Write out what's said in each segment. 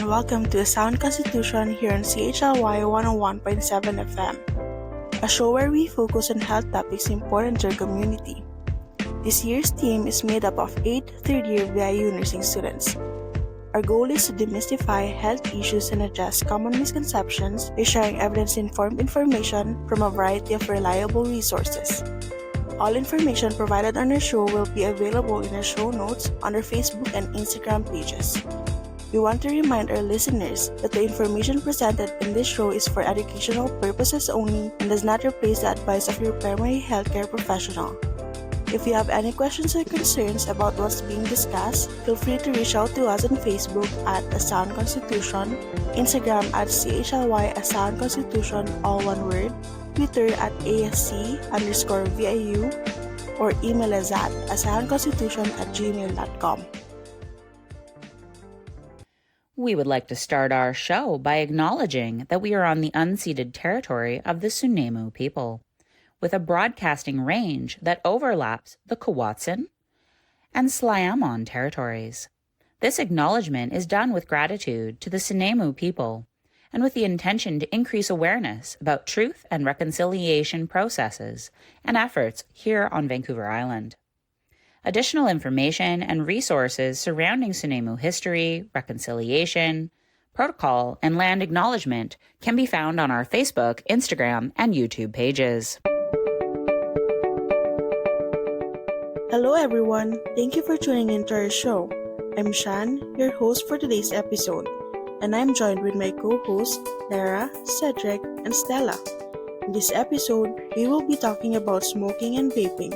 welcome to A Sound Constitution here on CHLY 101.7 FM, a show where we focus on health topics important to our community. This year's team is made up of 8 third-year VIU nursing students. Our goal is to demystify health issues and address common misconceptions by sharing evidence-informed information from a variety of reliable resources. All information provided on our show will be available in our show notes on our Facebook and Instagram pages. We want to remind our listeners that the information presented in this show is for educational purposes only and does not replace the advice of your primary healthcare professional. If you have any questions or concerns about what's being discussed, feel free to reach out to us on Facebook at A Sound Constitution, Instagram at CHLY A Sound Constitution, all one word, Twitter at ASC_VIU, or email us at asoundconstitution@gmail.com. We would like to start our show by acknowledging that we are on the unceded territory of the Sunemu people, with a broadcasting range that overlaps the Kawatsan and Sliamon territories. This acknowledgement is done with gratitude to the Sunemu people and with the intention to increase awareness about truth and reconciliation processes and efforts here on Vancouver Island. Additional information and resources surrounding Sunemu history, reconciliation, protocol, and land acknowledgement can be found on our Facebook, Instagram, and YouTube pages. Hello everyone, thank you for tuning into our show. I'm Shan, your host for today's episode, and I'm joined with my co-hosts Lara, Cedric, and Stella. In this episode, we will be talking about smoking and vaping.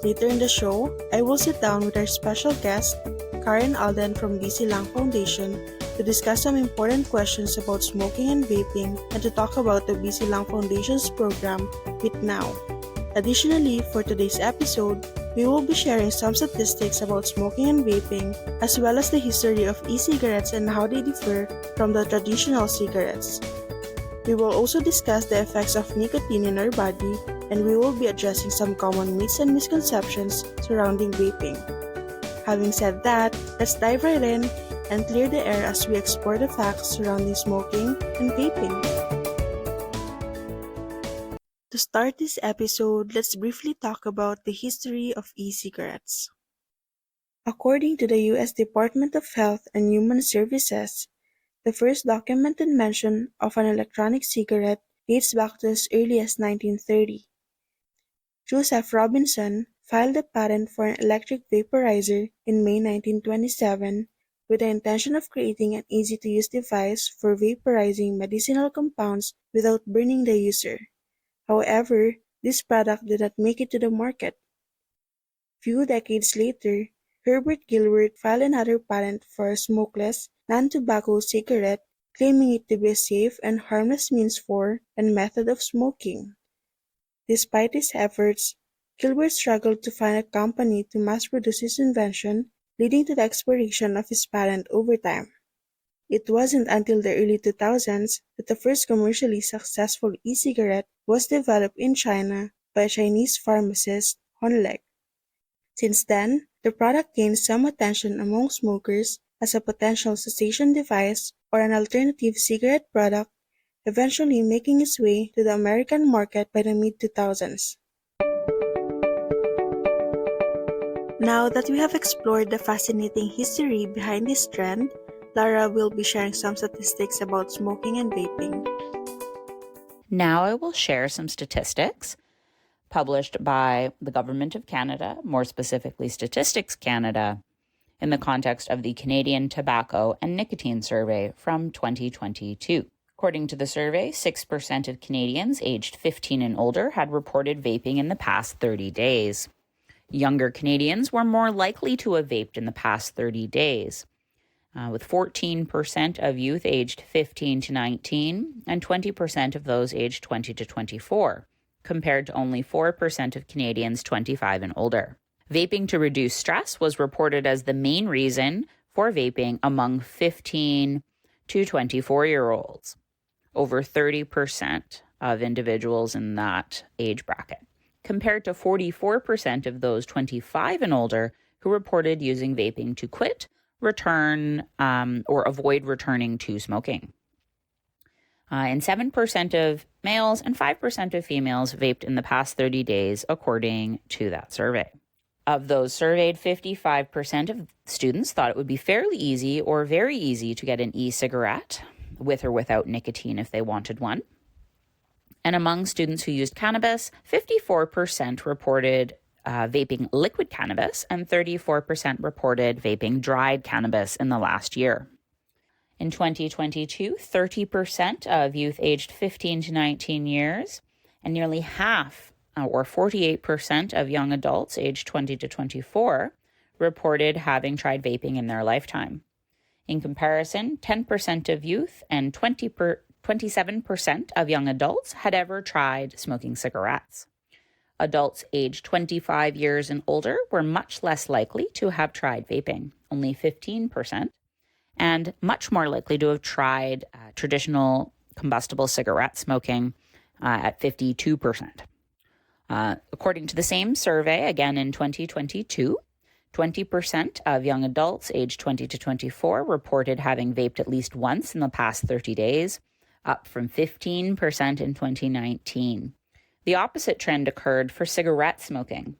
Later in the show, I will sit down with our special guest, Karen Alden from BC Lung Foundation, to discuss some important questions about smoking and vaping and to talk about the BC Lung Foundation's program, Quit Now. Additionally, for today's episode, we will be sharing some statistics about smoking and vaping, as well as the history of e-cigarettes and how they differ from the traditional cigarettes. We will also discuss the effects of nicotine in our body, and we will be addressing some common myths and misconceptions surrounding vaping. Having said that, let's dive right in and clear the air as we explore the facts surrounding smoking and vaping. To start this episode, let's briefly talk about the history of e-cigarettes. According to the U.S. Department of Health and Human Services, the first documented mention of an electronic cigarette dates back to as early as 1930. Joseph Robinson filed a patent for an electric vaporizer in May 1927 with the intention of creating an easy-to-use device for vaporizing medicinal compounds without burning the user. However, this product did not make it to the market. Few decades later, Herbert Gilbert filed another patent for a smokeless, non-tobacco cigarette, claiming it to be a safe and harmless means for and method of smoking. Despite his efforts, Gilbert struggled to find a company to mass-produce his invention, leading to the expiration of his patent over time. It wasn't until the early 2000s that the first commercially successful e-cigarette was developed in China by a Chinese pharmacist, Honlek. Since then, the product gained some attention among smokers as a potential cessation device or an alternative cigarette product, eventually making its way to the American market by the mid-2000s. Now that we have explored the fascinating history behind this trend, Lara will be sharing some statistics about smoking and vaping. Now I will share some statistics published by the Government of Canada, more specifically Statistics Canada, in the context of the Canadian Tobacco and Nicotine Survey from 2022. According to the survey, 6% of Canadians aged 15 and older had reported vaping in the past 30 days. Younger Canadians were more likely to have vaped in the past 30 days, with 14% of youth aged 15 to 19 and 20% of those aged 20 to 24, compared to only 4% of Canadians 25 and older. Vaping to reduce stress was reported as the main reason for vaping among 15 to 24-year-olds, over 30% of individuals in that age bracket, compared to 44% of those 25 and older who reported using vaping to quit return or avoid returning to smoking. And 7% of males and 5% of females vaped in the past 30 days, according to that survey. Of those surveyed, 55% of students thought it would be fairly easy or very easy to get an e-cigarette, with or without nicotine if they wanted one. And among students who used cannabis, 54% reported vaping liquid cannabis and 34% reported vaping dried cannabis in the last year. In 2022, 30% of youth aged 15 to 19 years and nearly half, or 48% of young adults aged 20 to 24 reported having tried vaping in their lifetime. In comparison, 10% of youth and 27% of young adults had ever tried smoking cigarettes. Adults aged 25 years and older were much less likely to have tried vaping, only 15%, and much more likely to have tried traditional combustible cigarette smoking at 52%. According to the same survey, again in 2022, 20% of young adults aged 20 to 24 reported having vaped at least once in the past 30 days, up from 15% in 2019. The opposite trend occurred for cigarette smoking.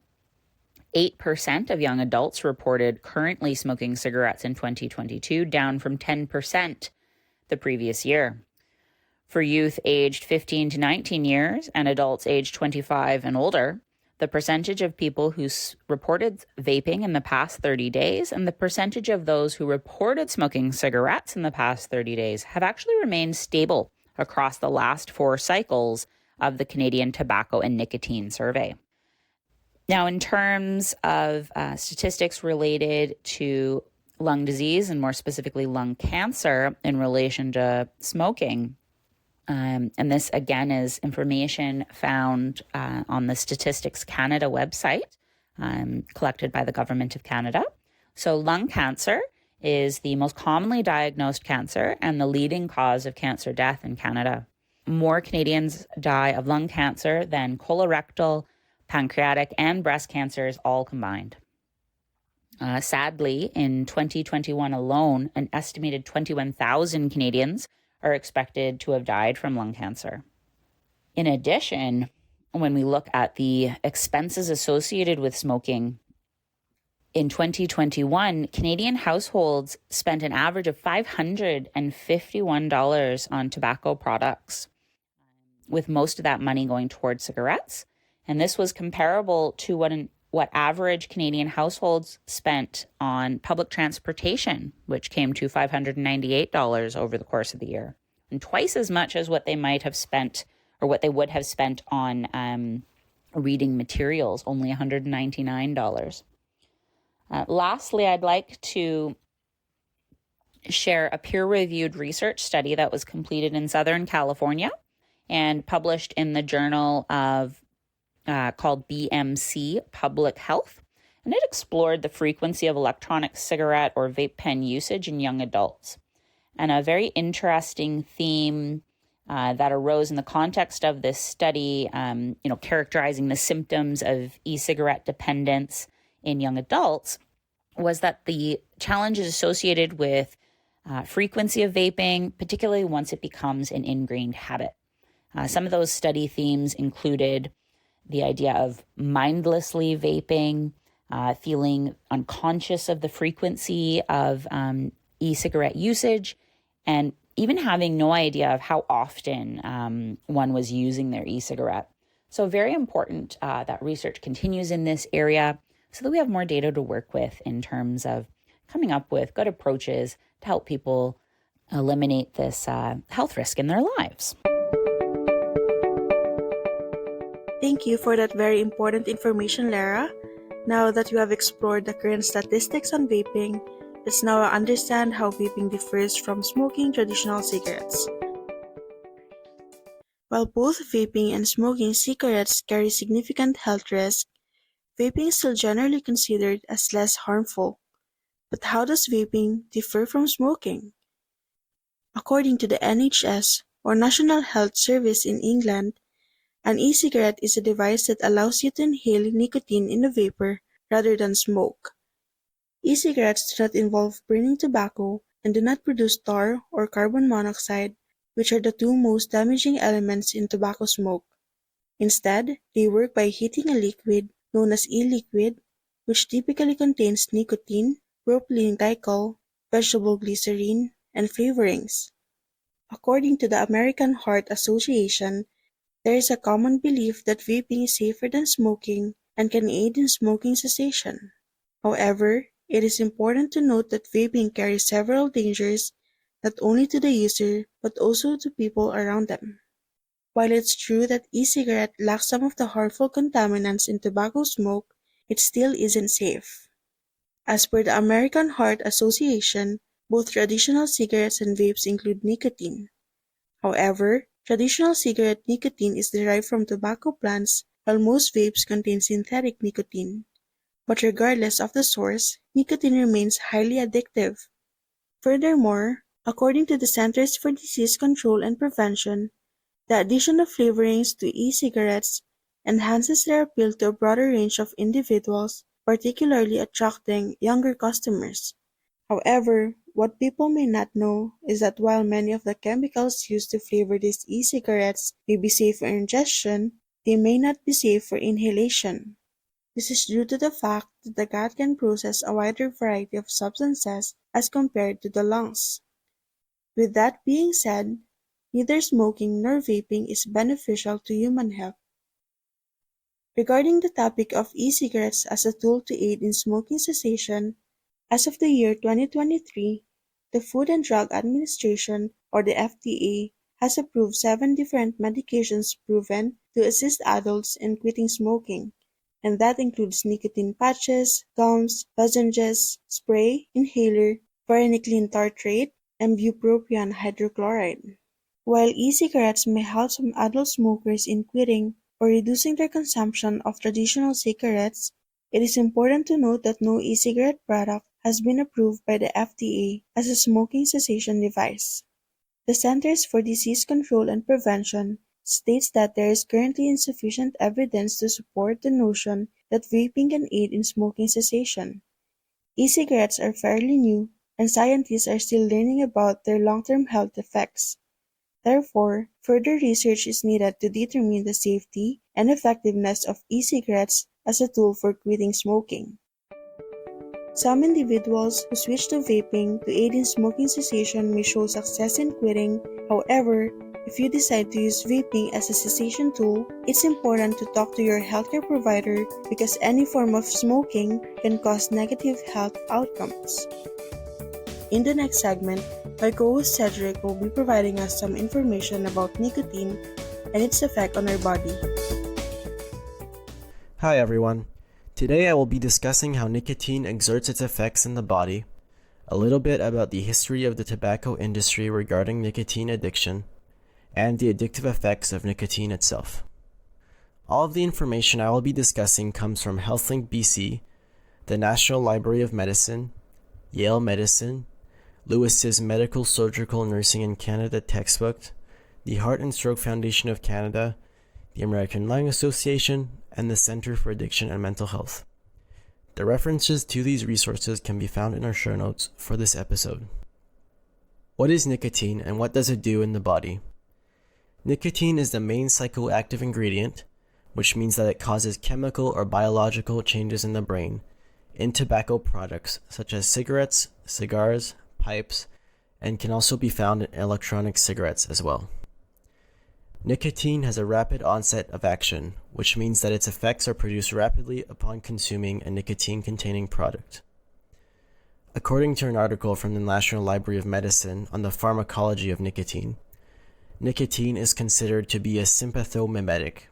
8% of young adults reported currently smoking cigarettes in 2022, down from 10% the previous year. For youth aged 15 to 19 years and adults aged 25 and older, the percentage of people who reported vaping in the past 30 days and the percentage of those who reported smoking cigarettes in the past 30 days have actually remained stable across the last 4 cycles of the Canadian Tobacco and Nicotine Survey. Now, in terms of statistics related to lung disease and more specifically lung cancer in relation to smoking, and this again is information found on the Statistics Canada website, collected by the Government of Canada. So lung cancer is the most commonly diagnosed cancer and the leading cause of cancer death in Canada. More Canadians die of lung cancer than colorectal, pancreatic, and breast cancers all combined. Sadly, in 2021 alone, an estimated 21,000 Canadians are expected to have died from lung cancer. In addition, when we look at the expenses associated with smoking, in 2021, Canadian households spent an average of $551 on tobacco products, with most of that money going towards cigarettes. And this was comparable to what average Canadian households spent on public transportation, which came to $598 over the course of the year, and twice as much as what they might have spent or what they would have spent on reading materials, only $199. Lastly, I'd like to share a peer-reviewed research study that was completed in Southern California and published in the journal of called BMC Public Health. And it explored the frequency of electronic cigarette or vape pen usage in young adults. And a very interesting theme that arose in the context of this study, characterizing the symptoms of e-cigarette dependence in young adults, was that the challenges associated with frequency of vaping, particularly once it becomes an ingrained habit. Some of those study themes included the idea of mindlessly vaping, feeling unconscious of the frequency of e-cigarette usage, and even having no idea of how often one was using their e-cigarette. So very important that research continues in this area so that we have more data to work with in terms of coming up with good approaches to help people eliminate this health risk in their lives. Thank you for that very important information, Lara. Now that you have explored the current statistics on vaping, let's now understand how vaping differs from smoking traditional cigarettes. While both vaping and smoking cigarettes carry significant health risks, vaping is still generally considered as less harmful. But how does vaping differ from smoking? According to the NHS, or National Health Service in England, an e-cigarette is a device that allows you to inhale nicotine in a vapor rather than smoke. E-cigarettes do not involve burning tobacco and do not produce tar or carbon monoxide, which are the two most damaging elements in tobacco smoke. Instead, they work by heating a liquid known as e-liquid, which typically contains nicotine, propylene glycol, vegetable glycerine, and flavorings. According to the American Heart Association, there is a common belief that vaping is safer than smoking and can aid in smoking cessation. However, it is important to note that vaping carries several dangers not only to the user but also to people around them. While it's true that e-cigarette lacks some of the harmful contaminants in tobacco smoke, it still isn't safe. As per the American Heart Association, both traditional cigarettes and vapes include nicotine. However, traditional cigarette nicotine is derived from tobacco plants, while most vapes contain synthetic nicotine. But regardless of the source, nicotine remains highly addictive. Furthermore, according to the Centers for Disease Control and Prevention, the addition of flavorings to e-cigarettes enhances their appeal to a broader range of individuals, particularly attracting younger customers. However, what people may not know is that while many of the chemicals used to flavor these e-cigarettes may be safe for ingestion, they may not be safe for inhalation. This is due to the fact that the gut can process a wider variety of substances as compared to the lungs. With that being said, neither smoking nor vaping is beneficial to human health. Regarding the topic of e-cigarettes as a tool to aid in smoking cessation, as of the year 2023, the Food and Drug Administration, or the FDA, has approved 7 different medications proven to assist adults in quitting smoking, and that includes nicotine patches, gums, lozenges, spray, inhaler, varenicline tartrate, and bupropion hydrochloride. While e-cigarettes may help some adult smokers in quitting or reducing their consumption of traditional cigarettes, it is important to note that no e-cigarette product has been approved by the FDA as a smoking cessation device. The Centers for Disease Control and Prevention states that there is currently insufficient evidence to support the notion that vaping can aid in smoking cessation. E-cigarettes are fairly new, and scientists are still learning about their long-term health effects. Therefore, further research is needed to determine the safety and effectiveness of e-cigarettes as a tool for quitting smoking. Some individuals who switch to vaping to aid in smoking cessation may show success in quitting. However, if you decide to use vaping as a cessation tool, it's important to talk to your healthcare provider because any form of smoking can cause negative health outcomes. In the next segment, my co-host Cedric will be providing us some information about nicotine and its effect on our body. Hi everyone. Today I will be discussing how nicotine exerts its effects in the body, a little bit about the history of the tobacco industry regarding nicotine addiction, and the addictive effects of nicotine itself. All of the information I will be discussing comes from HealthLink BC, the National Library of Medicine, Yale Medicine, Lewis's Medical Surgical Nursing in Canada textbook, the Heart and Stroke Foundation of Canada, the American Lung Association, and the Center for Addiction and Mental Health. The references to these resources can be found in our show notes for this episode. What is nicotine and what does it do in the body? Nicotine is the main psychoactive ingredient, which means that it causes chemical or biological changes in the brain in tobacco products such as cigarettes, cigars, pipes, and can also be found in electronic cigarettes as well. Nicotine has a rapid onset of action, which means that its effects are produced rapidly upon consuming a nicotine-containing product. According to an article from the National Library of Medicine on the pharmacology of nicotine, nicotine is considered to be a sympathomimetic.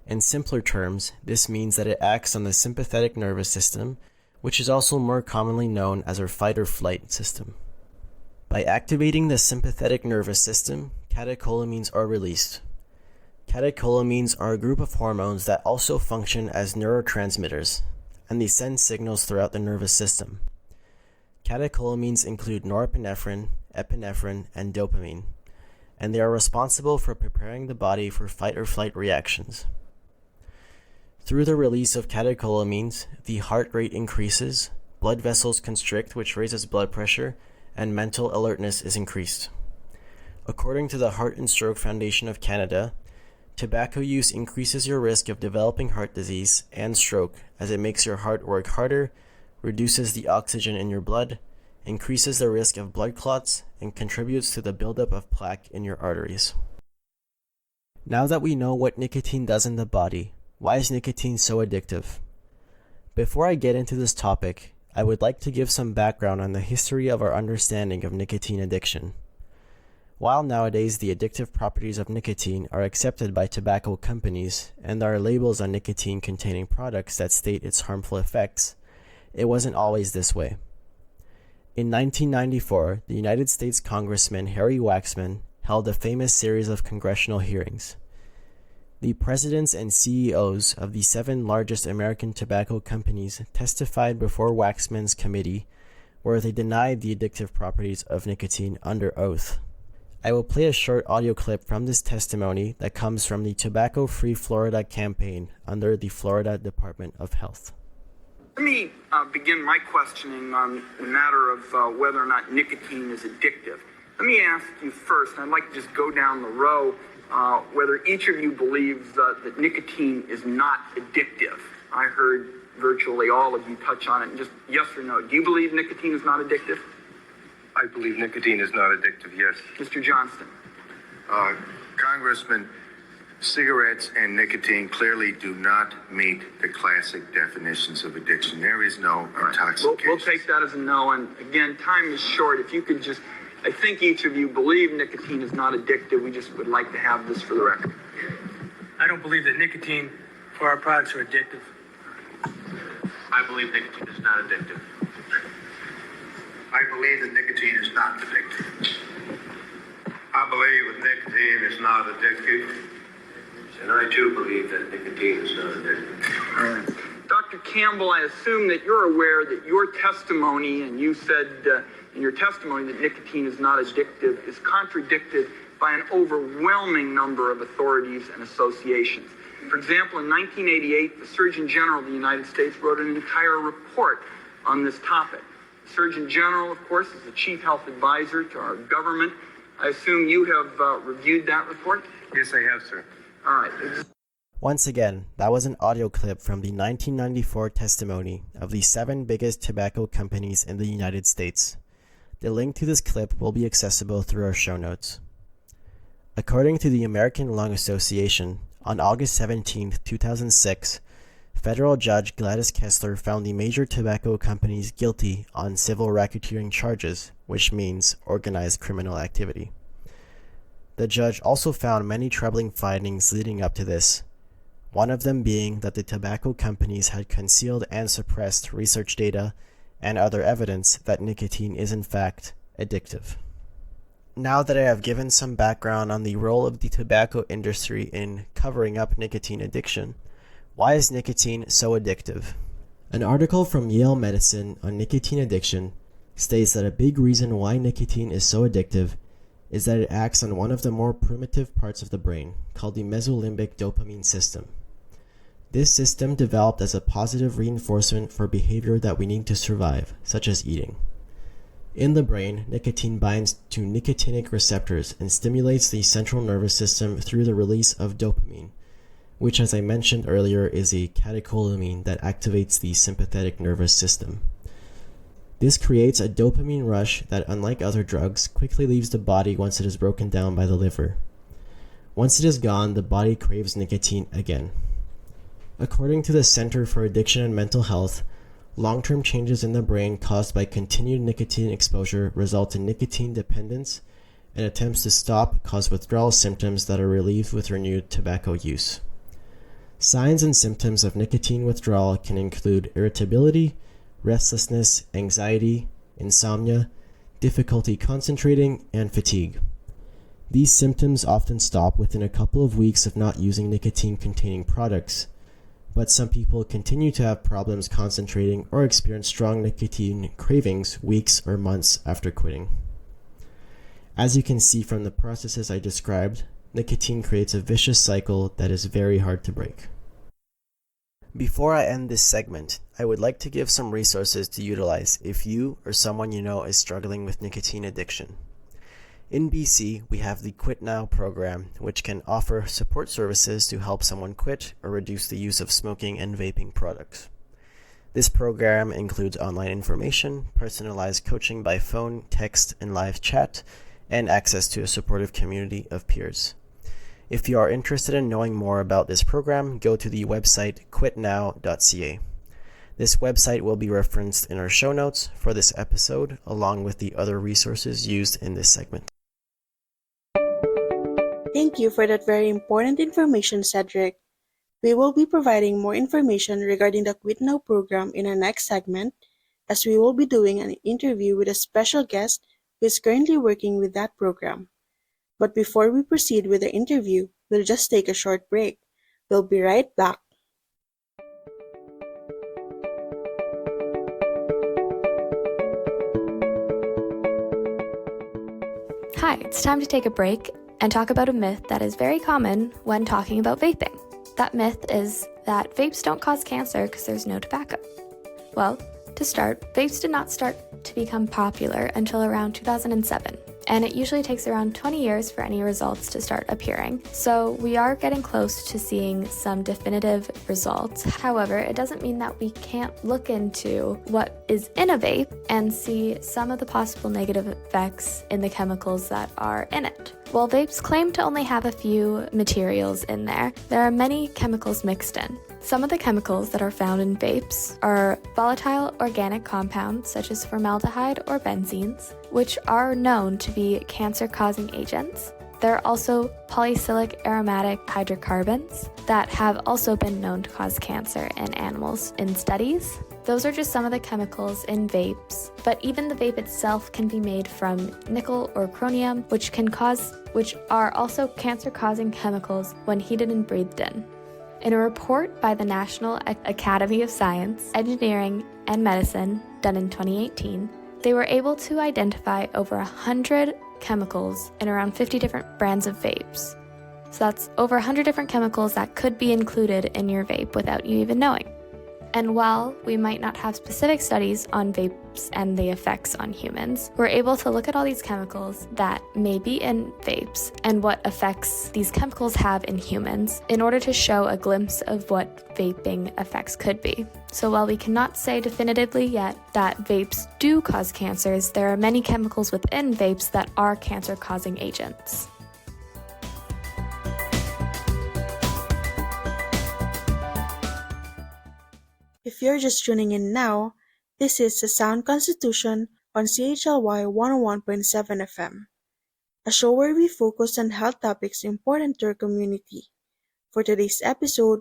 In simpler terms, this means that it acts on the sympathetic nervous system, which is also more commonly known as our fight or flight system. By activating the sympathetic nervous system, catecholamines are released. Catecholamines are a group of hormones that also function as neurotransmitters, and they send signals throughout the nervous system. Catecholamines include norepinephrine, epinephrine, and dopamine, and they are responsible for preparing the body for fight or flight reactions. Through the release of catecholamines, the heart rate increases, blood vessels constrict, which raises blood pressure, and mental alertness is increased. According to the Heart and Stroke Foundation of Canada, tobacco use increases your risk of developing heart disease and stroke as it makes your heart work harder, reduces the oxygen in your blood, increases the risk of blood clots, and contributes to the buildup of plaque in your arteries. Now that we know what nicotine does in the body, why is nicotine so addictive? Before I get into this topic, I would like to give some background on the history of our understanding of nicotine addiction. While nowadays the addictive properties of nicotine are accepted by tobacco companies and there are labels on nicotine-containing products that state its harmful effects, it wasn't always this way. In 1994, the United States Congressman Harry Waxman held a famous series of congressional hearings. The presidents and CEOs of the 7 largest American tobacco companies testified before Waxman's committee, where they denied the addictive properties of nicotine under oath. I will play a short audio clip from this testimony that comes from the Tobacco Free Florida campaign under the Florida Department of Health. Let me begin my questioning on the matter of whether or not nicotine is addictive. Let me ask you first, and I'd like to just go down the row, whether each of you believes that nicotine is not addictive. I heard virtually all of you touch on it, and just yes or no. Do you believe nicotine is not addictive? I believe nicotine is not addictive, yes. Mr. Johnston. Congressman, cigarettes and nicotine clearly do not meet the classic definitions of addiction. There is no intoxication. We'll take that as a no. And again, time is short. If you could just, I think each of you believe nicotine is not addictive. We just would like to have this for the record. I don't believe that nicotine for our products are addictive. I believe nicotine is not addictive. I believe that nicotine is not addictive. I believe that nicotine is not addictive. And I too believe that nicotine is not addictive. All right. Dr. Campbell, I assume that you're aware that your testimony, and you said in your testimony that nicotine is not addictive, is contradicted by an overwhelming number of authorities and associations. For example, in 1988, the Surgeon General of the United States wrote an entire report on this topic. The Surgeon General, of course, is the chief health advisor to our government. I assume you have reviewed that report? Yes, I have, sir. All right. Once again, that was an audio clip from the 1994 testimony of the 7 biggest tobacco companies in the United States. The link to this clip will be accessible through our show notes. According to the American Lung Association, on August 17, 2006, Federal Judge Gladys Kessler found the major tobacco companies guilty on civil racketeering charges, which means organized criminal activity. The judge also found many troubling findings leading up to this, one of them being that the tobacco companies had concealed and suppressed research data and other evidence that nicotine is in fact addictive. Now that I have given some background on the role of the tobacco industry in covering up nicotine addiction, why is nicotine so addictive? An article from Yale Medicine on nicotine addiction states that a big reason why nicotine is so addictive is that it acts on one of the more primitive parts of the brain, called the mesolimbic dopamine system. This system developed as a positive reinforcement for behavior that we need to survive, such as eating. In the brain, nicotine binds to nicotinic receptors and stimulates the central nervous system through the release of dopamine, which, as I mentioned earlier, is a catecholamine that activates the sympathetic nervous system. This creates a dopamine rush that, unlike other drugs, quickly leaves the body once it is broken down by the liver. Once it is gone, the body craves nicotine again. According to the Center for Addiction and Mental Health, long-term changes in the brain caused by continued nicotine exposure result in nicotine dependence, and attempts to stop cause withdrawal symptoms that are relieved with renewed tobacco use. Signs and symptoms of nicotine withdrawal can include irritability, restlessness, anxiety, insomnia, difficulty concentrating, and fatigue. These symptoms often stop within a couple of weeks of not using nicotine-containing products, but some people continue to have problems concentrating or experience strong nicotine cravings weeks or months after quitting. As you can see from the processes I described, nicotine creates a vicious cycle that is very hard to break. Before I end this segment, I would like to give some resources to utilize if you or someone you know is struggling with nicotine addiction. In BC, we have the Quit Now program, which can offer support services to help someone quit or reduce the use of smoking and vaping products. This program includes online information, personalized coaching by phone, text, and live chat, and access to a supportive community of peers. If you are interested in knowing more about this program, go to the website quitnow.ca. This website will be referenced in our show notes for this episode, along with the other resources used in this segment. Thank you for that very important information, Cedric. We will be providing more information regarding the Quit Now program in our next segment, as we will be doing an interview with a special guest who is currently working with that program. But before we proceed with the interview, we'll just take a short break. We'll be right back. Hi, it's time to take a break and talk about a myth that is very common when talking about vaping. That myth is that vapes don't cause cancer because there's no tobacco. Well, to start, vapes did not start to become popular until around 2007. And it usually takes around 20 years for any results to start appearing. So we are getting close to seeing some definitive results. However, it doesn't mean that we can't look into what is in a vape and see some of the possible negative effects in the chemicals that are in it. While vapes claim to only have a few materials in there are many chemicals mixed in. Some of the chemicals that are found in vapes are volatile organic compounds such as formaldehyde or benzenes, which are known to be cancer-causing agents. There are also polycyclic aromatic hydrocarbons that have also been known to cause cancer in animals in studies. Those are just some of the chemicals in vapes, but even the vape itself can be made from nickel or chromium, which are also cancer-causing chemicals when heated and breathed in. In a report by the National Academy of Science, Engineering, and Medicine done in 2018, they were able to identify over 100 chemicals in around 50 different brands of vapes. So that's over 100 different chemicals that could be included in your vape without you even knowing. And while we might not have specific studies on vapes and the effects on humans, we're able to look at all these chemicals that may be in vapes and what effects these chemicals have in humans in order to show a glimpse of what vaping effects could be. So while we cannot say definitively yet that vapes do cause cancers, there are many chemicals within vapes that are cancer-causing agents. If you're just tuning in now, this is the Sound Constitution on CHLY 101.7 FM, a show where we focus on health topics important to our community. For today's episode,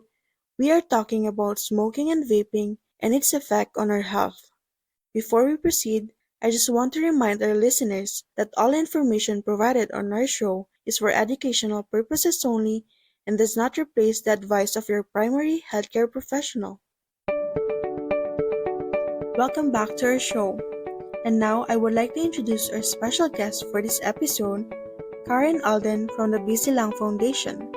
we are talking about smoking and vaping and its effect on our health. Before we proceed, I just want to remind our listeners that all information provided on our show is for educational purposes only and does not replace the advice of your primary healthcare professional. Welcome back to our show. And now I would like to introduce our special guest for this episode, Karen Alden from the BC Lung Foundation.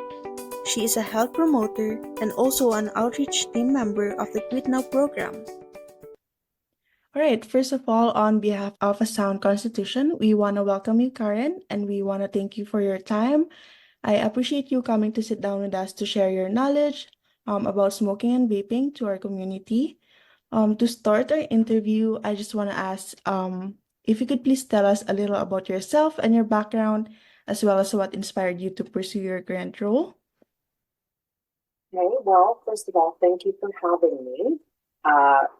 She is a health promoter and also an outreach team member of the Quit Now program. All right, first of all, on behalf of A Sound Constitution, we want to welcome you, Karen, and we want to thank you for your time. I appreciate you coming to sit down with us to share your knowledge about smoking and vaping to our community. To start our interview, I just want to ask if you could please tell us a little about yourself and your background, as well as what inspired you to pursue your current role. Okay, well, first of all, thank you for having me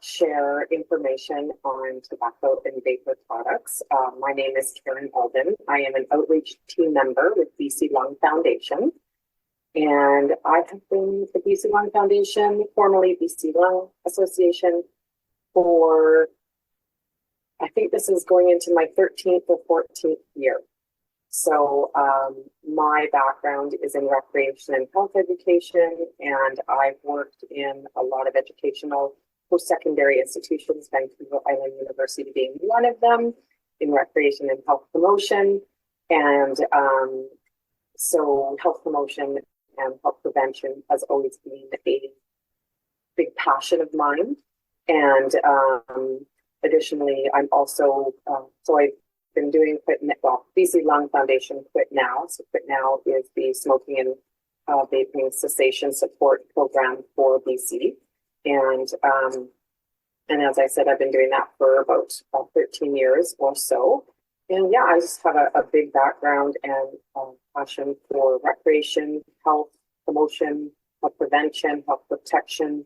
share information on tobacco and vapor products. My name is Karen Alden. I am an outreach team member with BC Lung Foundation. And I have been with the BC Lung Foundation, formerly BC Lung Association, for, I think this is going into my 13th or 14th year. So my background is in recreation and health education, and I've worked in a lot of educational post-secondary institutions, Vancouver Island University being one of them, in recreation and health promotion. And so health promotion and health prevention has always been big passion of mine. And additionally, I'm also, so I've been doing BC Lung Foundation Quit Now. So Quit Now is the smoking and vaping cessation support program for BC. And as I said, I've been doing that for about 13 years or so. And yeah, I just have a big background and passion for recreation, health promotion, health prevention, health protection.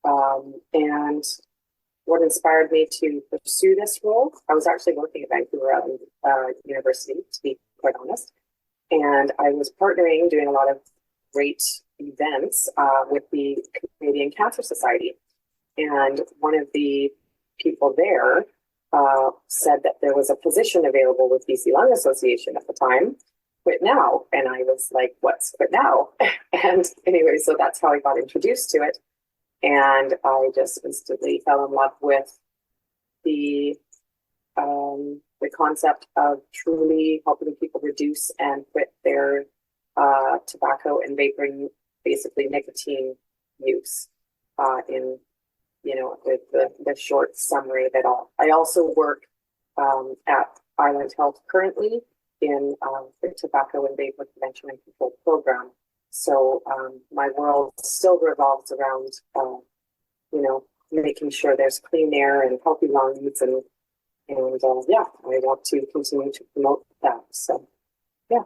And what inspired me to pursue this role, I was actually working at Vancouver Island University, to be quite honest. And I was partnering, doing a lot of great events with the Canadian Cancer Society. And one of the people there said that there was a position available with BC Lung Association at the time, Quit Now. And I was like, what's Quit Now? And anyway, so that's how I got introduced to it. And I just instantly fell in love with the concept of truly helping people reduce and quit their tobacco and vaping, basically nicotine use in, the short summary of it all. I also work at Island Health currently in the tobacco and vapor prevention and control program. So my world still revolves around, making sure there's clean air and healthy lungs, and I want to continue to promote that. So, yeah.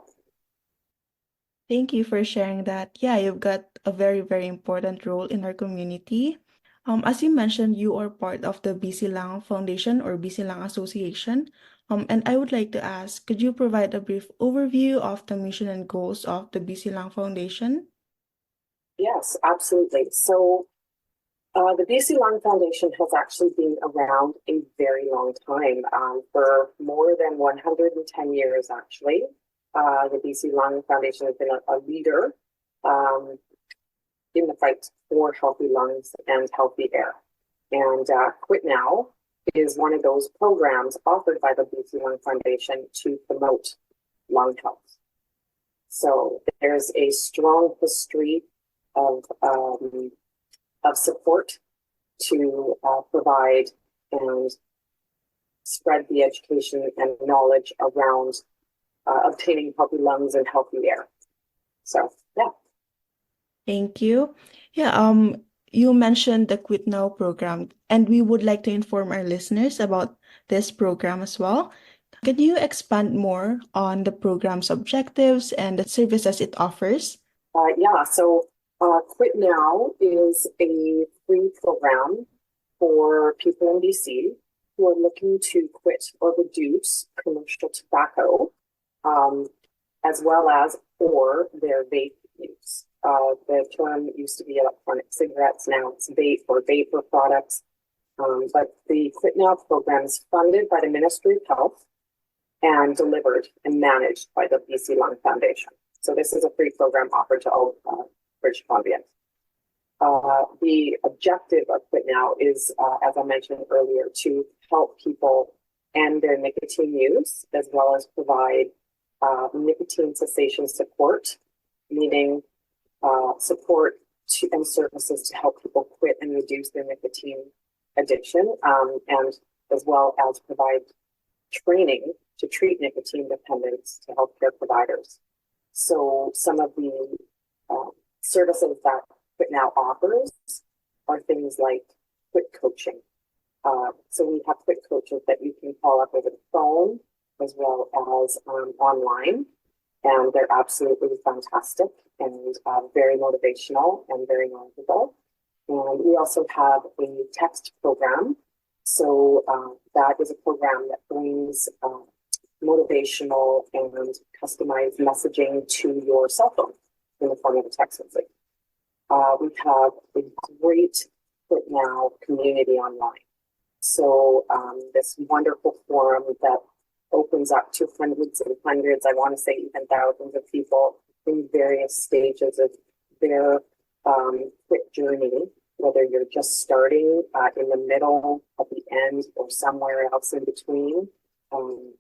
Thank you for sharing that. Yeah, you've got a very, very important role in our community. As you mentioned, you are part of the BC Lung Foundation or BC Lung Association. And I would like to ask, could you provide a brief overview of the mission and goals of the BC Lung Foundation? Yes, absolutely. So the BC Lung Foundation has actually been around a very long time, for more than 110 years, actually. The BC Lung Foundation has been a leader in the fight for healthy lungs and healthy air. And Quit Now is one of those programs offered by the BC Lung Foundation to promote lung health. So there's a strong history of support to provide and spread the education and knowledge around obtaining healthy lungs and healthy air. So, yeah. Thank you. Yeah, you mentioned the Quit Now program, and we would like to inform our listeners about this program as well. Can you expand more on the program's objectives and the services it offers? So Quit Now is a free program for people in BC who are looking to quit or reduce commercial tobacco, as well as for their vape use. The term used to be electronic cigarettes, now it's vape or vapor products. But the Quit Now program is funded by the Ministry of Health and delivered and managed by the BC Lung Foundation. So this is a free program offered to all British Columbians. The objective of Quit Now is, as I mentioned earlier, to help people end their nicotine use, as well as provide nicotine cessation support, meaning support and services to help people quit and reduce their nicotine addiction, and as well as provide training to treat nicotine dependence to healthcare providers. So some of the services that Quit Now offers are things like quit coaching. So we have quit coaches that you can call up over the phone as well as online, and they're absolutely fantastic and very motivational and very knowledgeable. And we also have a text program. So that is a program that brings motivational and customized messaging to your cell phone in the form of a text message. We have a great Quit Now community online. So this wonderful forum that opens up to hundreds and hundreds, I want to say even thousands of people in various stages of their quit journey, whether you're just starting in the middle, at the end, or somewhere else in between.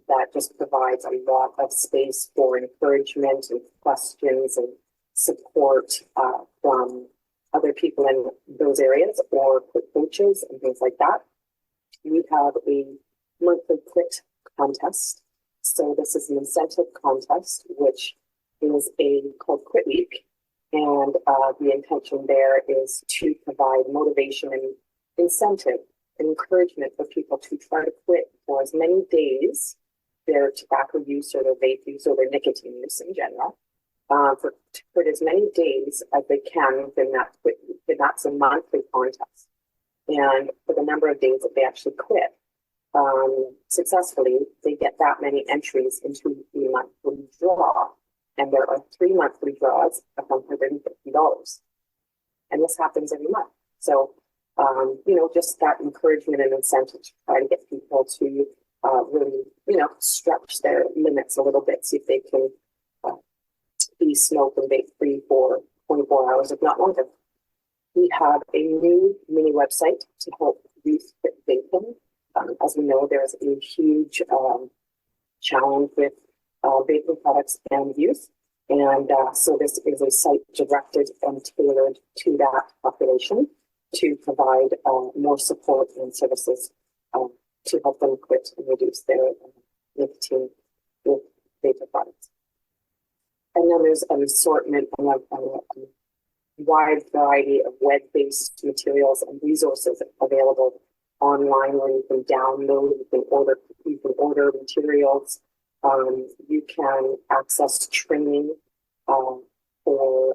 That just provides a lot of space for encouragement and questions and support from other other people in those areas or quit coaches and things like that. We have a monthly quit contest. So this is an incentive contest, which is called Quit Week. And the intention there is to provide motivation and incentive and encouragement for people to try to quit for as many days their tobacco use or their vape use or their nicotine use in general, to quit as many days as they can within that quit week. And that's a monthly contest. And for the number of days that they actually quit successfully, they get that many entries into the monthly draw. And there are 3 monthly draws of $150. And this happens every month. So, just that encouragement and incentive to try to get people to really, stretch their limits a little bit, see if they can be smoke and vape free for 24 hours, if not longer. We have a new mini website to help youth quit vaping. As we know, there's a huge challenge with vaping products and youth. And so this is a site directed and tailored to that population to provide more support and services to help them quit and reduce their nicotine with vapor products. And then there's an assortment and a wide variety of web-based materials and resources available online where you can download, you can order materials, you can access training for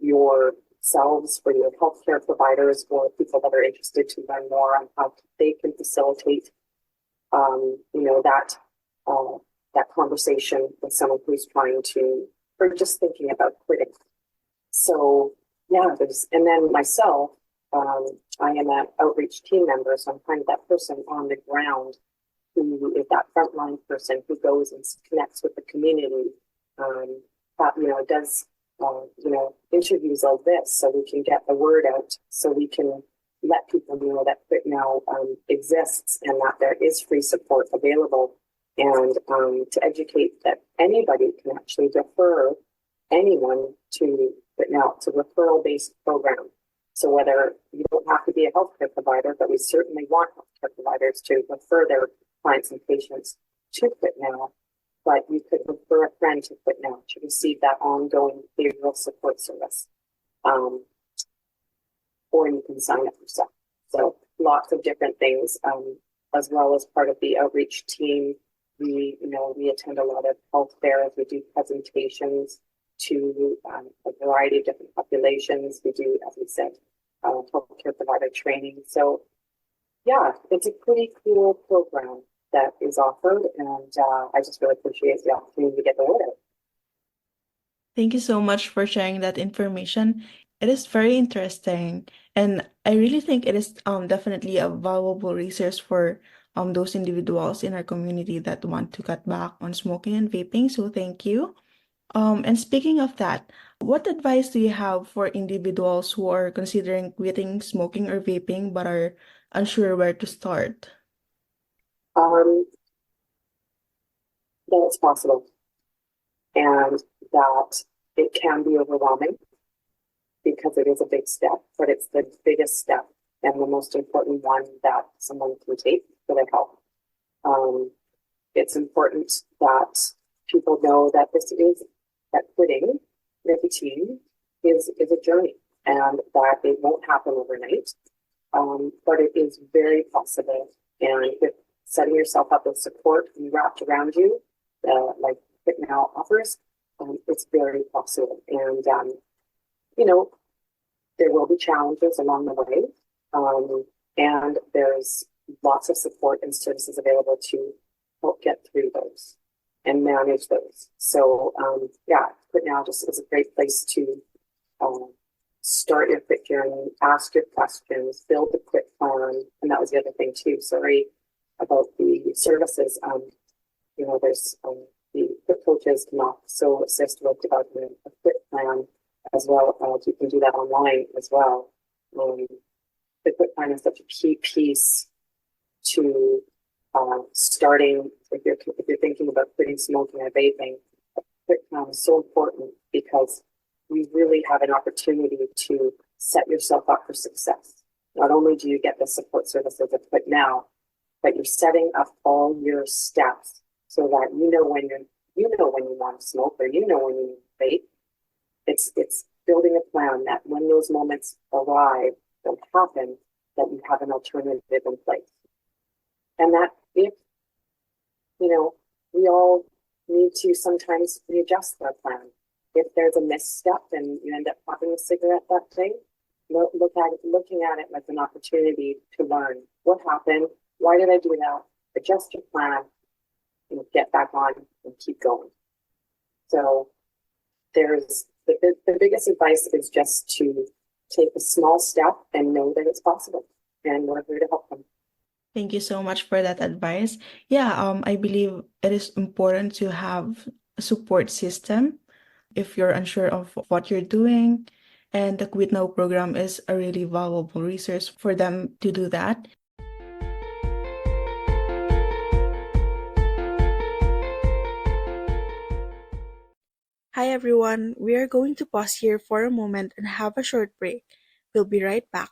yourselves, for your healthcare providers, or people that are interested to learn more on how they can facilitate, that conversation with someone who's trying to, or just thinking about quitting. So yeah, and then myself, I am an outreach team member, so I'm kind of that person on the ground who is that frontline person who goes and connects with the community, does interviews like this so we can get the word out, so we can let people know that Quit Now exists and that there is free support available, and to educate that anybody can actually refer anyone to Quit Now. It's a referral-based program. So whether you don't have to be a healthcare provider, but we certainly want healthcare providers to refer their clients and patients to Quit Now, but you could refer a friend to Quit Now to receive that ongoing behavioral support service. Or you can sign up yourself. So lots of different things, as well as part of the outreach team. We attend a lot of health fairs. We do presentations to a variety of different populations. We do, as we said, healthcare provider training. So yeah, it's a pretty cool program that is offered, and I just really appreciate the opportunity to get the word out. Thank you so much for sharing that information. It is very interesting, and I really think it is definitely a valuable resource for those individuals in our community that want to cut back on smoking and vaping. So thank you. And speaking of that, what advice do you have for individuals who are considering quitting smoking or vaping but are unsure where to start? That it's possible, and that it can be overwhelming because it is a big step, but it's the biggest step and the most important one that someone can take for their health. It's important that people know that quitting nicotine is a journey, and that it won't happen overnight, but it is very possible. And with setting yourself up with support wrapped around you, like Quit Now offers, it's very possible. And there will be challenges along the way, and there's lots of support and services available to help get through those and manage those. So Quit Now just is a great place to start your quit journey, ask your questions, build a quit plan. And that was the other thing too. Sorry about the services. There's the quit coaches can also assist with developing a quit plan as well. You can do that online as well. The quit plan is such a key piece to starting. If you're thinking about quitting smoking or vaping, a quit plan is so important because you really have an opportunity to set set yourself up for success. Not only do you get the support services of Quit Now, but you're setting up all your steps so that you know when you want to smoke, or you know when you vape. It's building a plan that when those moments arrive, don't happen, that you have an alternative in place. And that if, we all need to sometimes readjust our plan. If there's a misstep and you end up having a cigarette that day, looking at it like an opportunity to learn what happened, why did I do that, adjust your plan, and get back on and keep going. So there's the biggest advice is just to take a small step and know that it's possible, and we're here to help them. Thank you so much for that advice. Yeah, I believe it is important to have a support system if you're unsure of what you're doing. And the Quit Now program is a really valuable resource for them to do that. Hi everyone, we are going to pause here for a moment and have a short break. We'll be right back.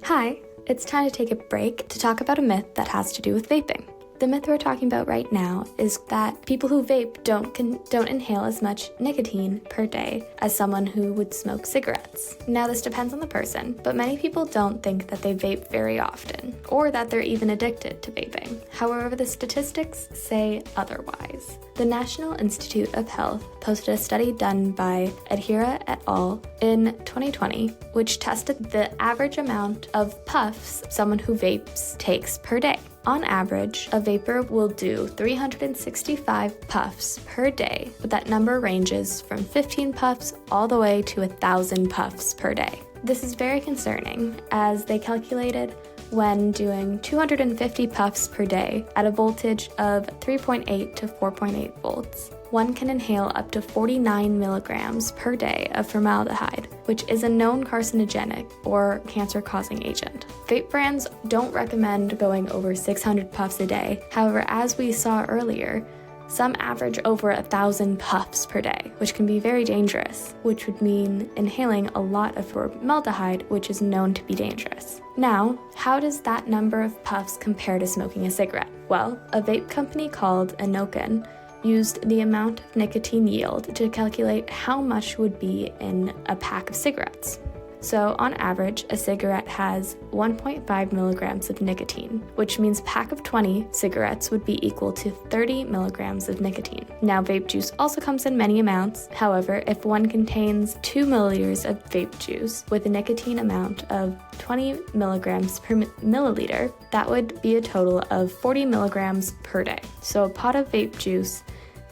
Hi, it's time to take a break to talk about a myth that has to do with vaping. The myth we're talking about right now is that people who vape don't inhale as much nicotine per day as someone who would smoke cigarettes. Now, this depends on the person, but many people don't think that they vape very often, or that they're even addicted to vaping. However, the statistics say otherwise. The National Institute of Health posted a study done by Heitkemper et al. In 2020, which tested the average amount of puffs someone who vapes takes per day. On average, a vapor will do 365 puffs per day, but that number ranges from 15 puffs all the way to 1,000 puffs per day. This is very concerning, as they calculated when doing 250 puffs per day at a voltage of 3.8 to 4.8 volts. One can inhale up to 49 milligrams per day of formaldehyde, which is a known carcinogenic or cancer-causing agent. Vape brands don't recommend going over 600 puffs a day. However, as we saw earlier, some average over 1,000 puffs per day, which can be very dangerous, which would mean inhaling a lot of formaldehyde, which is known to be dangerous. Now, how does that number of puffs compare to smoking a cigarette? Well, a vape company called Inokin used the amount of nicotine yield to calculate how much would be in a pack of cigarettes. So on average, a cigarette has 1.5 milligrams of nicotine, which means a pack of 20 cigarettes would be equal to 30 milligrams of nicotine. Now, vape juice also comes in many amounts. However, if one contains 2 milliliters of vape juice with a nicotine amount of 20 milligrams per milliliter, that would be a total of 40 milligrams per day. So a pot of vape juice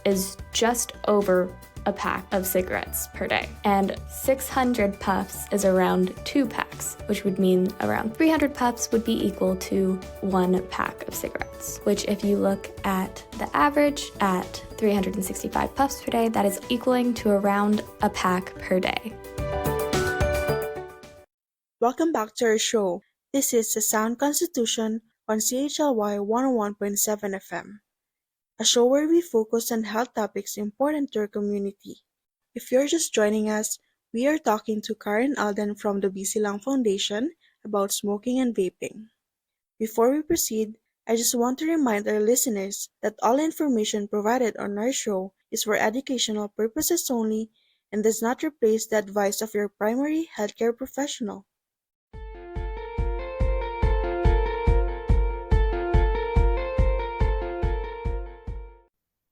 is just over a pack of cigarettes per day. And 600 puffs is around 2 packs, which would mean around 300 puffs would be equal to 1 pack of cigarettes, which if you look at the average at 365 puffs per day, that is equaling to around a pack per day. Welcome back to our show. This is The Sound Constitution on CHLY 101.7 FM. A show where we focus on health topics important to our community. If you're just joining us, we are talking to Karen Alden from the BC Lung Foundation about smoking and vaping. Before we proceed, I just want to remind our listeners that all information provided on our show is for educational purposes only and does not replace the advice of your primary healthcare professional.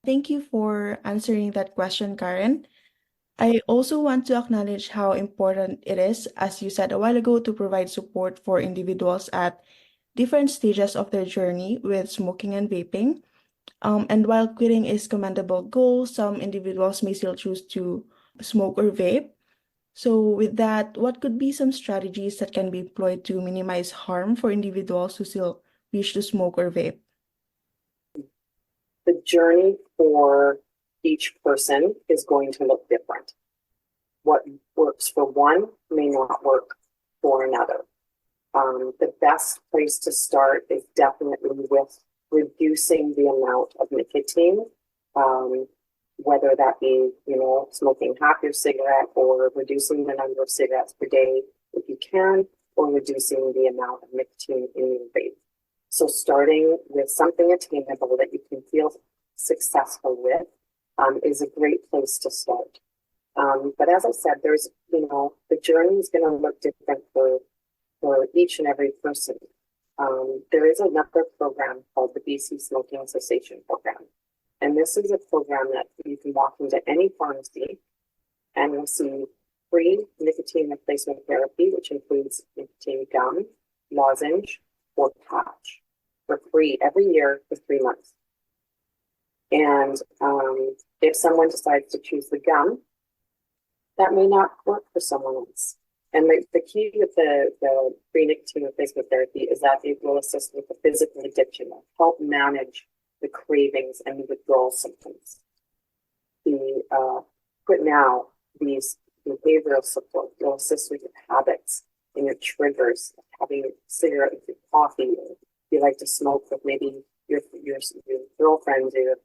Thank you for answering that question, Karen. I also want to acknowledge how important it is, as you said a while ago, to provide support for individuals at different stages of their journey with smoking and vaping. And while quitting is a commendable goal, some individuals may still choose to smoke or vape. So with that, what could be some strategies that can be employed to minimize harm for individuals who still wish to smoke or vape? The journey for each person is going to look different. What works for one may not work for another. The best place to start is definitely with reducing the amount of nicotine whether that be, smoking half your cigarette or reducing the number of cigarettes per day if you can, or reducing the amount of nicotine in your vape. So starting with something attainable that you can feel successful with is a great place to start. But as I said, there's, the journey is going to look different for each and every person. There is another program called the BC Smoking Cessation Program. And this is a program that you can walk into any pharmacy and receive free nicotine replacement therapy, which includes nicotine gum, lozenge, or patch for free every year for 3 months. And if someone decides to choose the gum, that may not work for someone else. And the key with the free nicotine replacement therapy is that it will assist with the physical addiction, help manage the cravings and the withdrawal symptoms. These behavioral support will assist with your habits and your triggers, having a cigarette with your coffee, or if you like to smoke with maybe your girlfriends, or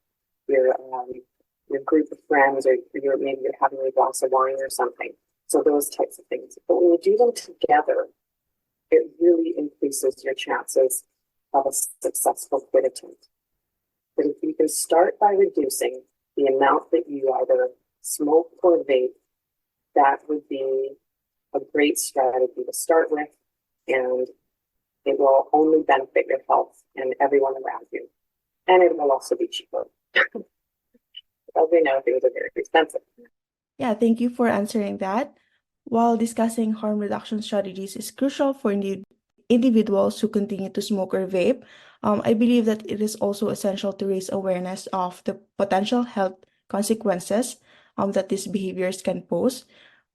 your group of friends, or maybe you're having a glass of wine or something. So those types of things. But when you do them together, it really increases your chances of a successful quit attempt. But if you can start by reducing the amount that you either smoke or vape, that would be a great strategy to start with, and it will only benefit your health and everyone around you. And it will also be cheaper. As we know, things are very expensive. Yeah, thank you for answering that. While discussing harm reduction strategies is crucial for individuals who continue to smoke or vape, I believe that it is also essential to raise awareness of the potential health consequences that these behaviors can pose.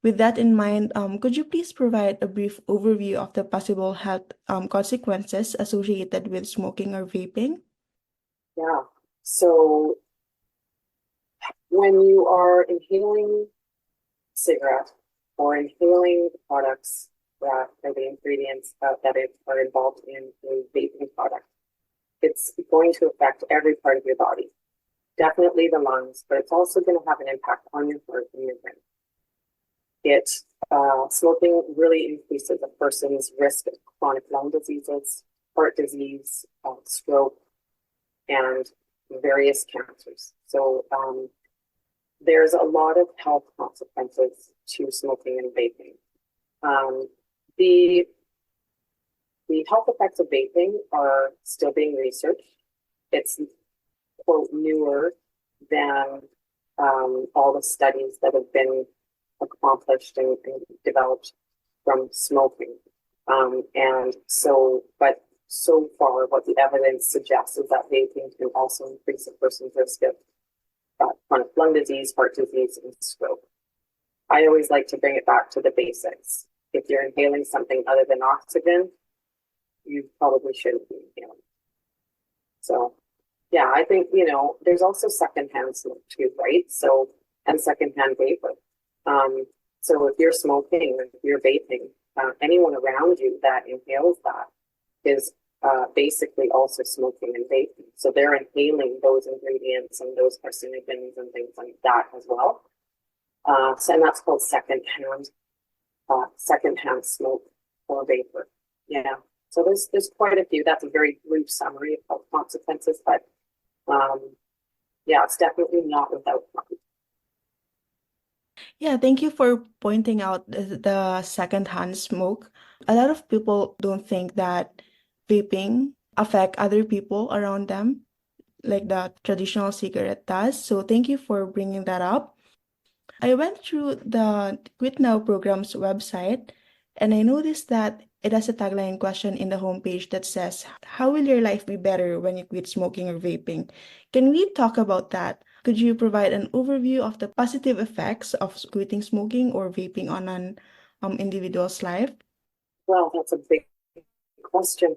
With that in mind, could you please provide a brief overview of the possible health consequences associated with smoking or vaping? Yeah. So when you are inhaling cigarette or inhaling the products that are the ingredients that are involved in a vaping product, it's going to affect every part of your body. Definitely the lungs, but it's also going to have an impact on your heart and your brain. Smoking really increases a person's risk of chronic lung diseases, heart disease, stroke, and various cancers. So there's a lot of health consequences to smoking and vaping. The health effects of vaping are still being researched. It's, quote, newer than all the studies that have been accomplished and developed from smoking. But so far, what the evidence suggests is that vaping can also increase a person's risk of chronic lung disease, heart disease, and stroke. I always like to bring it back to the basics. If you're inhaling something other than oxygen, you probably shouldn't be inhaling. So, yeah, I think, there's also secondhand smoke too, right? So, and secondhand vapor. So if you're smoking or if you're vaping, anyone around you that inhales that is basically also smoking and vaping. So they're inhaling those ingredients and those carcinogens and things like that as well. And that's called secondhand smoke or vapor. Yeah. So there's quite a few. That's a very brief summary of consequences, but yeah, it's definitely not without harm. Yeah, thank you for pointing out the secondhand smoke. A lot of people don't think that vaping affect other people around them like the traditional cigarette does. So thank you for bringing that up. I went through the Quit Now program's website and I noticed that it has a tagline question in the homepage that says, "How will your life be better when you quit smoking or vaping?" Can we talk about that? Could you provide an overview of the positive effects of quitting smoking or vaping on an individual's life? Well, that's a big question.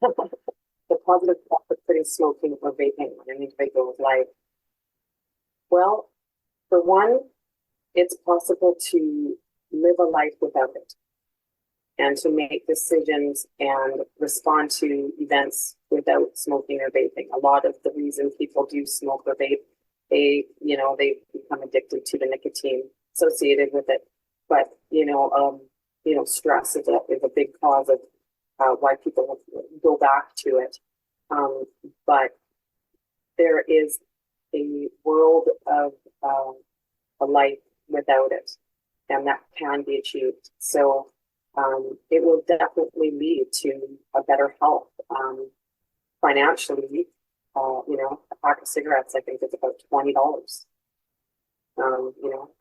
The positive effects of quitting smoking or vaping on an individual's life. Well, for one, it's possible to live a life without it and to make decisions and respond to events without smoking or vaping. A lot of the reason people do smoke or vape they become addicted to the nicotine associated with it. But stress is a big cause of why people go back to it. But there is a world of a life without it, and that can be achieved. So it will definitely lead to a better health financially. A pack of cigarettes, I think, is about $20.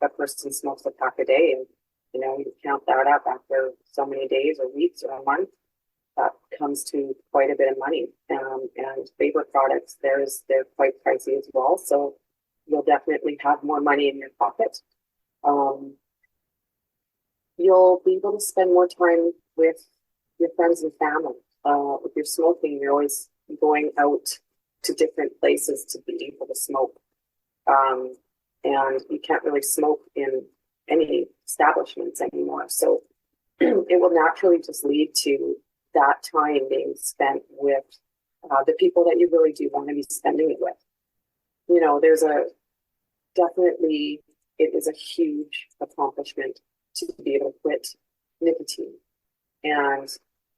That person smokes a pack a day, and you count that up after so many days or weeks or a month. That comes to quite a bit of money. And vapor products, they're quite pricey as well. So you'll definitely have more money in your pocket. You'll be able to spend more time with your friends and family. If you're smoking, you're always going out to different places to be able to smoke. And you can't really smoke in any establishments anymore. So it will naturally just lead to that time being spent with the people that you really do want to be spending it with. It is a huge accomplishment to be able to quit nicotine. And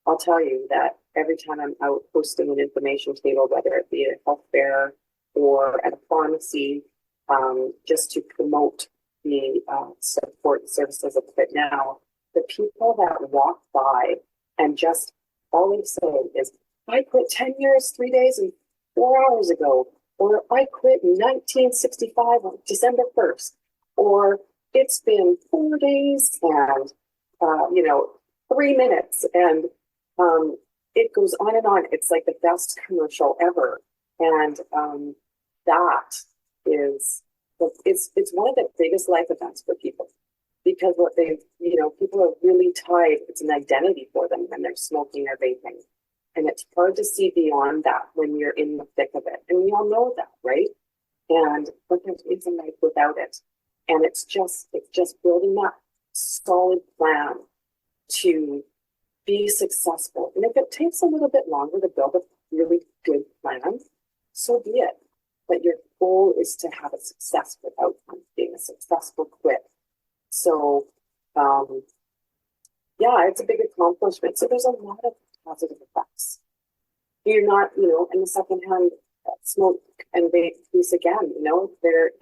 I'll tell you that every time I'm out hosting an information table, whether it be at a health fair or at a pharmacy, just to promote the support services of Quit Now, the people that walk by and just all they say is, I quit 10 years, 3 days, and 4 hours ago, or I quit in 1965 on December 1st, or it's been 4 days and 3 minutes, and it goes on and on. It's like the best commercial ever, and that is it's one of the biggest life events for people, because what people are really tied. It's an identity for them when they're smoking or vaping, and it's hard to see beyond that when you're in the thick of it, and we all know that, right? And but there is a life without it, and it's just building that solid plan to be successful. And if it takes a little bit longer to build a really good plan, so be it. But your goal is to have a successful outcome, being a successful quit. So, it's a big accomplishment. So there's a lot of positive effects. You're not, in the secondhand smoke and vape piece again,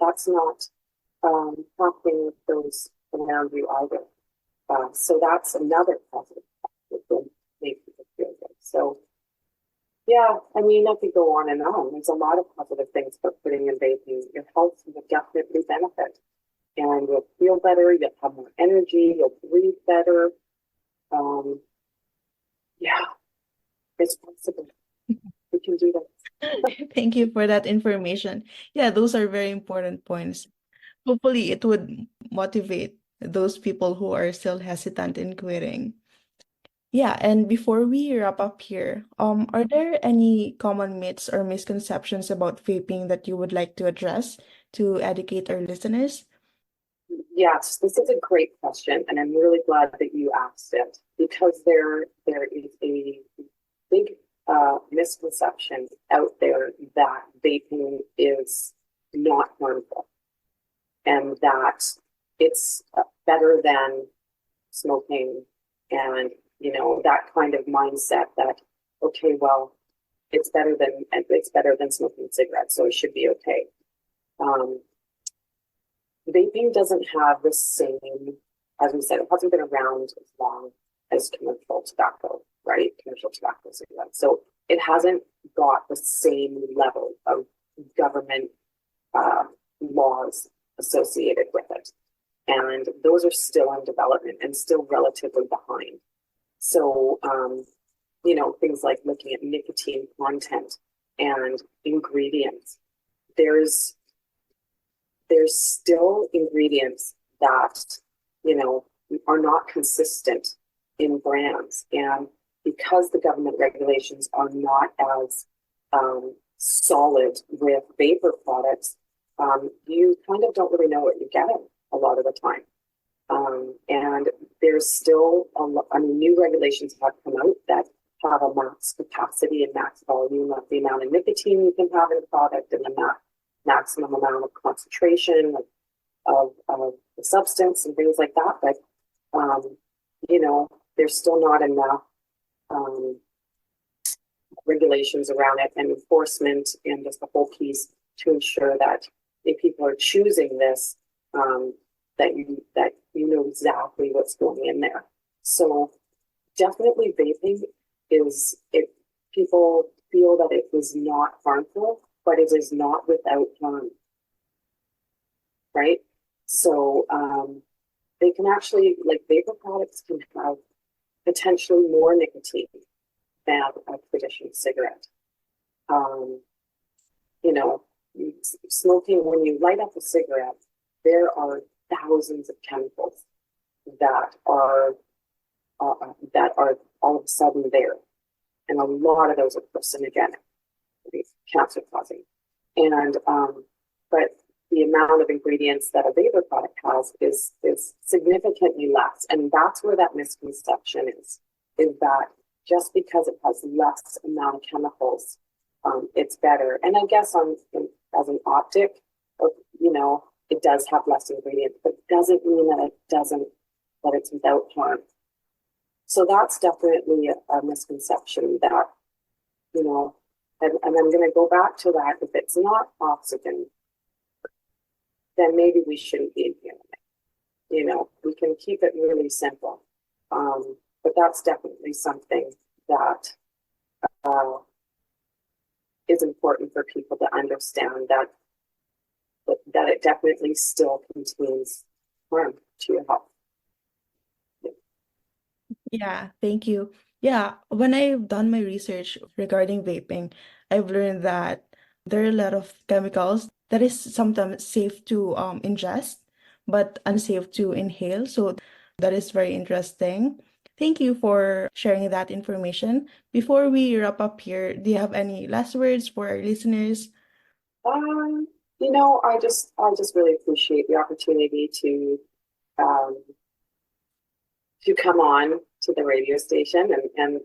that's not happening with those around you either. So that's another positive effect that will make people feel good. So, I could go on and on. There's a lot of positive things about putting in vaping. Your health will definitely benefit. And you'll feel better, you'll have more energy, you'll breathe better. It's possible. We can do that. Thank you for that information. Yeah, those are very important points. Hopefully, it would motivate those people who are still hesitant in quitting. Yeah, and before we wrap up here, are there any common myths or misconceptions about vaping that you would like to address to educate our listeners? Yes, this is a great question, and I'm really glad that you asked it, because there is a big misconception out there that vaping is not harmful, and that it's better than smoking, and that kind of mindset that, okay, well, it's better than smoking cigarettes, so it should be okay. Vaping doesn't have the same, as we said, it hasn't been around as long as commercial tobacco, right? Commercial tobacco cigarettes. So it hasn't got the same level of government laws associated with it. And those are still in development and still relatively behind. So, things like looking at nicotine content and ingredients, there's still ingredients that, are not consistent in brands. And because the government regulations are not as solid with vapor products, you kind of don't really know what you're getting a lot of the time. And there's still new regulations have come out that have a max capacity and max volume of the amount of nicotine you can have in a product, and maximum amount of concentration of the substance and things like that. But, you know, there's still not enough regulations around it and enforcement and just the whole piece to ensure that if people are choosing this, that you know exactly what's going in there. So definitely vaping is, if people feel that it was not harmful, but it is not without harm, right? So they can actually, like, vapor products can have potentially more nicotine than a traditional cigarette. You know, smoking, when you light up a cigarette, there are thousands of chemicals that are all of a sudden there, and a lot of those are carcinogenic, cancer causing, and but the amount of ingredients that a vapor product has is significantly less, and that's where that misconception is that just because it has less amount of chemicals, it's better. And I guess as an optic, you know, it does have less ingredients, but it doesn't mean that it's without harm. So that's definitely a misconception that, you know, and I'm going to go back to that. If it's not oxygen, then maybe we shouldn't be inhaling it. You know, we can keep it really simple. But that's definitely something that is important for people to understand, that it definitely still contains harm to your health. Yeah, thank you. Yeah, when I've done my research regarding vaping, I've learned that there are a lot of chemicals that is sometimes safe to ingest, but unsafe to inhale. So that is very interesting. Thank you for sharing that information. Before we wrap up here, do you have any last words for our listeners? You know, I just really appreciate the opportunity to come on to the radio station and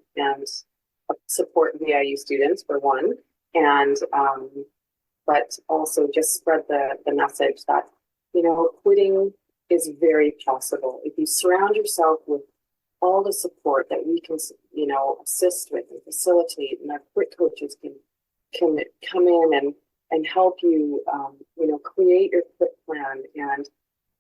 support VIU students, for one, and but also just spread the message that, you know, quitting is very possible if you surround yourself with all the support that we can, you know, assist with and facilitate, and our quit coaches can come in and help you, you know, create your quit plan and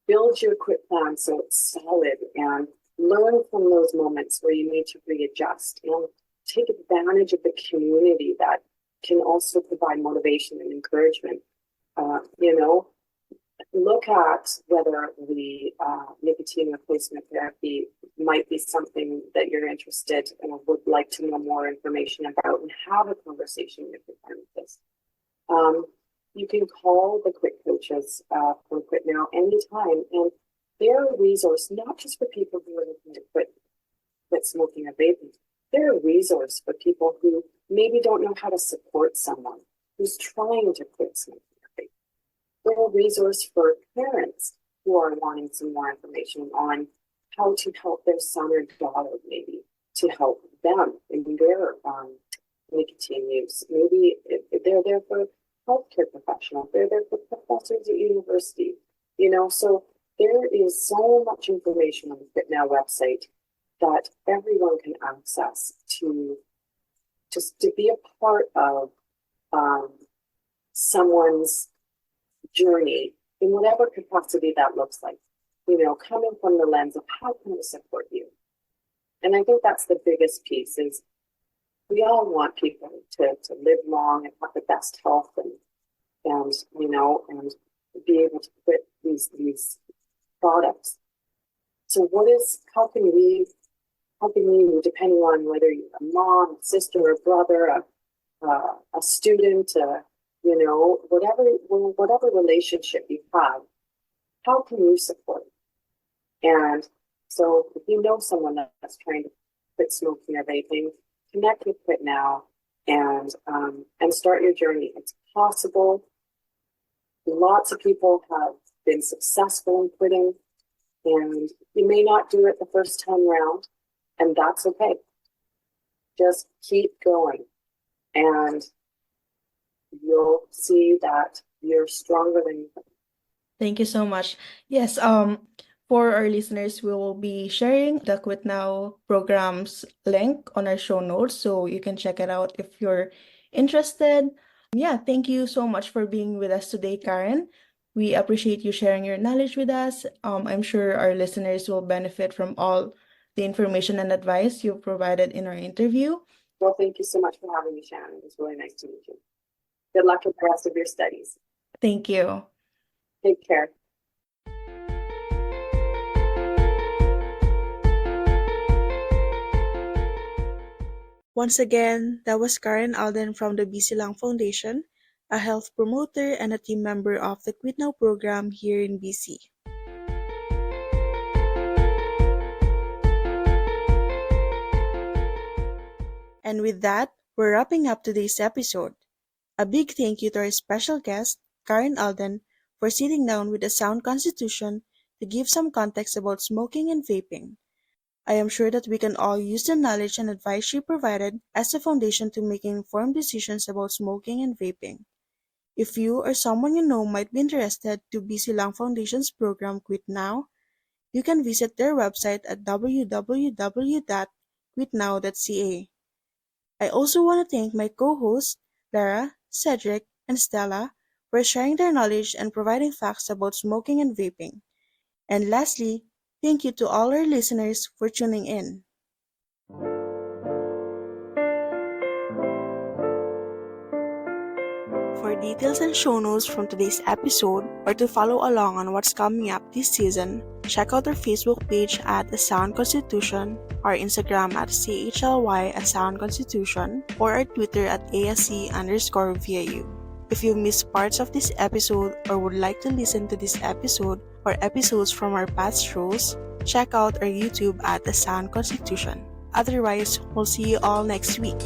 build your quit plan so it's solid, and learn from those moments where you need to readjust, and take advantage of the community that can also provide motivation and encouragement. You know, look at whether the nicotine replacement therapy might be something that you're interested and would like to know more information about, and have a conversation with your therapist. You can call the Quit Coaches from Quit Now anytime, and they're a resource not just for people who are looking to quit smoking or vaping. They're a resource for people who maybe don't know how to support someone who's trying to quit smoking or vaping. They're a resource for parents who are wanting some more information on how to help their son or daughter, maybe to help them in their nicotine use. Maybe they're there for healthcare professionals. They're there for professors at university. You know, so there is so much information on the Quit Now website that everyone can access to just to be a part of someone's journey in whatever capacity that looks like. You know, coming from the lens of how can we support you? And I think that's the biggest piece, is we all want people to live long and have the best health and you know, and be able to quit these products. So how can we, depending on whether you're a mom, a sister, a brother, a student, you know, whatever relationship you have, how can you support? And so if you know someone that's trying to quit smoking or vaping, connect with Quit Now and start your journey. It's possible. Lots of people have been successful in quitting, and you may not do it the first time round, and that's okay. Just keep going, and you'll see that You're stronger than you think. Thank you so much. Yes, for our listeners, we will be sharing the Quit Now program's link on our show notes, so you can check it out if you're interested. Yeah, thank you so much for being with us today, Karen. We appreciate you sharing your knowledge with us. I'm sure our listeners will benefit from all the information and advice you provided in our interview. Well, thank you so much for having me, Shannon. It was really nice to meet you. Good luck with the rest of your studies. Thank you. Take care. Once again, that was Karen Alden from the BC Lang Foundation, a health promoter and a team member of the Quit Now program here in BC. And with that, we're wrapping up today's episode. A big thank you to our special guest, Karen Alden, for sitting down with a sound constitution to give some context about smoking and vaping. I am sure that we can all use the knowledge and advice she provided as a foundation to making informed decisions about smoking and vaping. If you or someone you know might be interested to BC Lang Foundation's program Quit Now, you can visit their website at www.quitnow.ca. I also want to thank my co-hosts, Lara, Cedric, and Stella, for sharing their knowledge and providing facts about smoking and vaping. And lastly, thank you to all our listeners for tuning in. For details and show notes from today's episode, or to follow along on what's coming up this season, check out our Facebook page at A Sound Constitution, our Instagram at CHLY A Sound Constitution, or our Twitter at ASC_VAU. If you missed parts of this episode or would like to listen to this episode or episodes from our past shows, check out our YouTube at A Sound Constitution. Otherwise, we'll see you all next week.